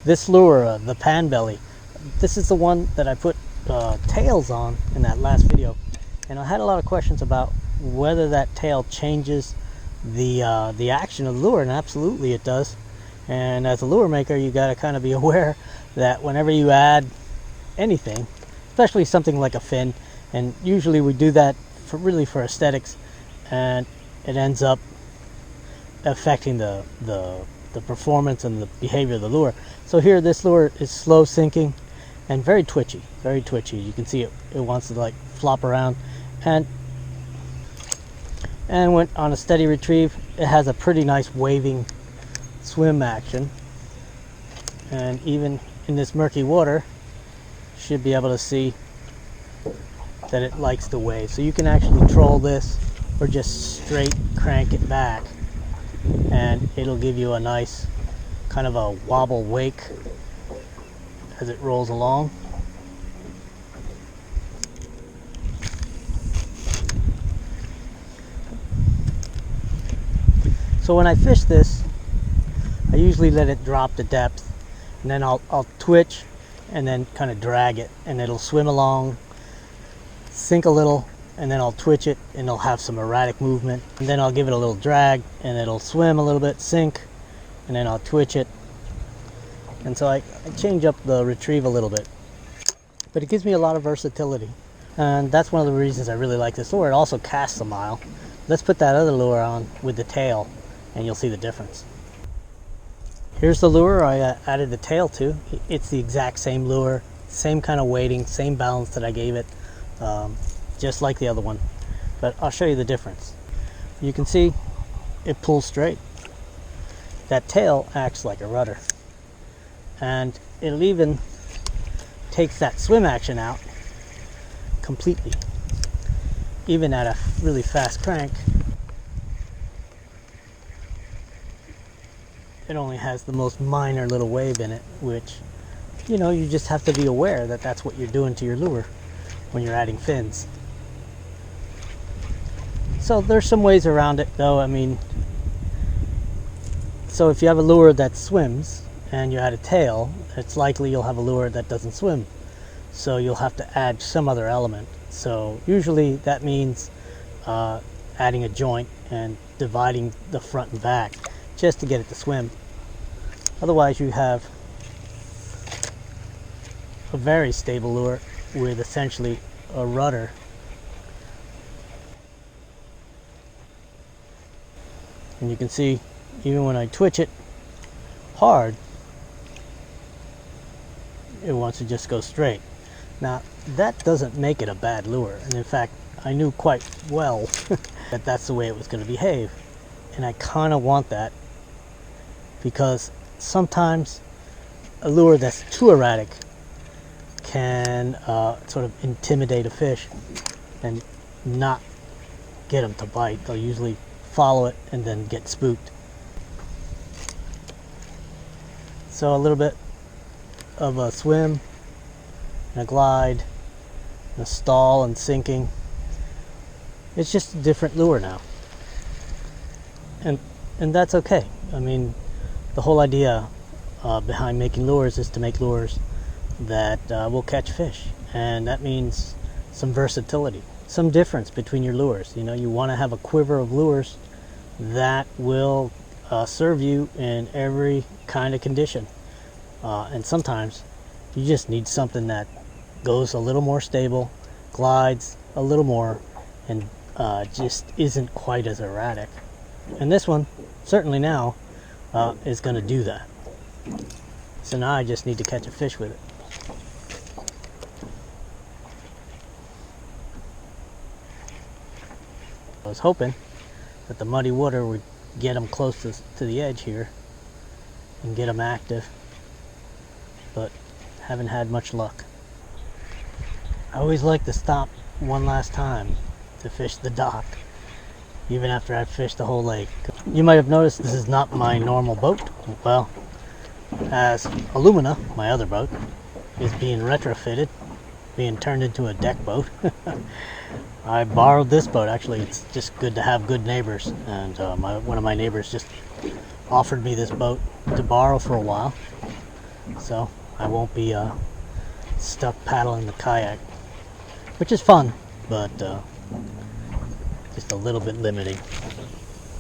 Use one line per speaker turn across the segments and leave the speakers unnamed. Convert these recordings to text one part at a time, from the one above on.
This lure, the pan belly, this is the one that I put tails on in that last video, and I had a lot of questions about whether that tail changes the action of the lure, and absolutely it does. And as a lure maker, you got to kind of be aware that whenever you add anything, especially something like a fin, and usually we do that for aesthetics, and it ends up affecting the performance and the behavior of the lure. So here, this lure is slow sinking and very twitchy, very twitchy. You can see it wants to like flop around, and when on a steady retrieve, it has a pretty nice waving swim action. And even in this murky water, you should be able to see that it likes to wave. So you can actually troll this or just straight crank it back, and it'll give you a nice kind of a wobble wake as it rolls along. So when I fish this, I usually let it drop to depth, and then I'll twitch and then kind of drag it, and it'll swim along, sink a little, and then I'll twitch it and it'll have some erratic movement, and then I'll give it a little drag and it'll swim a little bit, sink, and then I'll twitch it. And so I change up the retrieve a little bit, but it gives me a lot of versatility, and that's one of the reasons I really like this lure. It also casts a mile. Let's put that other lure on with the tail and you'll see the difference. Here's the lure I added the tail to. It's the exact same lure, same kind of weighting, same balance that I gave it, just like the other one, but I'll show you the difference. You can see it pulls straight. That tail acts like a rudder, and it'll even takes that swim action out completely. Even at a really fast crank, it only has the most minor little wave in it, which, you know, you just have to be aware that that's what you're doing to your lure when you're adding fins. So there's some ways around it though. I mean, so if you have a lure that swims and you add a tail, it's likely you'll have a lure that doesn't swim. So you'll have to add some other element. So usually that means adding a joint and dividing the front and back just to get it to swim. Otherwise you have a very stable lure with essentially a rudder. And you can see even when I twitch it hard, it wants to just go straight. Now that doesn't make it a bad lure, and in fact I knew quite well that that's the way it was going to behave, and I kind of want that, because sometimes a lure that's too erratic can sort of intimidate a fish and not get them to bite. They'll usually follow it and then get spooked. So a little bit of a swim and a glide and a stall and sinking. It's just a different lure now, and that's okay. I mean, the whole idea behind making lures is to make lures that will catch fish, and that means some versatility, some difference between your lures. You know, you want to have a quiver of lures that will serve you in every kind of condition, and sometimes you just need something that goes a little more stable, glides a little more, and just isn't quite as erratic. And this one certainly now is going to do that. So now I just need to catch a fish with it. I was hoping that the muddy water would get them close to the edge here and get them active, but haven't had much luck. I always like to stop one last time to fish the dock, even after I've fished the whole lake. You might have noticed this is not my normal boat. Well, as Illumina, my other boat, is being retrofitted, being turned into a deck boat. I borrowed this boat. Actually, it's just good to have good neighbors, and one of my neighbors just offered me this boat to borrow for a while. so I won't be stuck paddling the kayak, which is fun, but just a little bit limiting.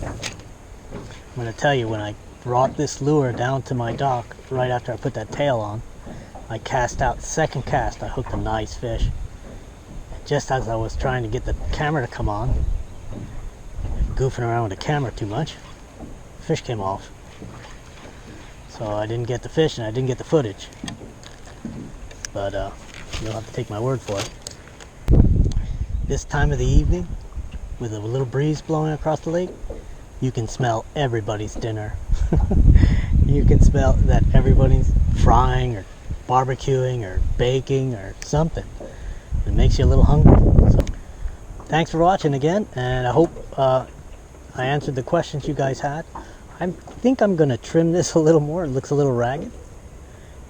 I'm going to tell you, when I brought this lure down to my dock right after I put that tail on, I cast out, second cast, I hooked a nice fish. Just as I was trying to get the camera to come on, goofing around with the camera too much, fish came off. So I didn't get the fish and I didn't get the footage. But you'll have to take my word for it. This time of the evening, with a little breeze blowing across the lake, you can smell everybody's dinner. You can smell that everybody's frying or barbecuing or baking or something. It makes you a little hungry. So, thanks for watching again, and I hope I answered the questions you guys had. I think I'm going to trim this a little more. It looks a little ragged.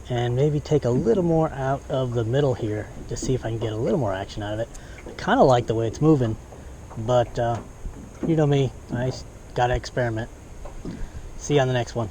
And maybe take a little more out of the middle here to see if I can get a little more action out of it. I kind of like the way it's moving, but you know me, I gotta experiment. See you on the next one.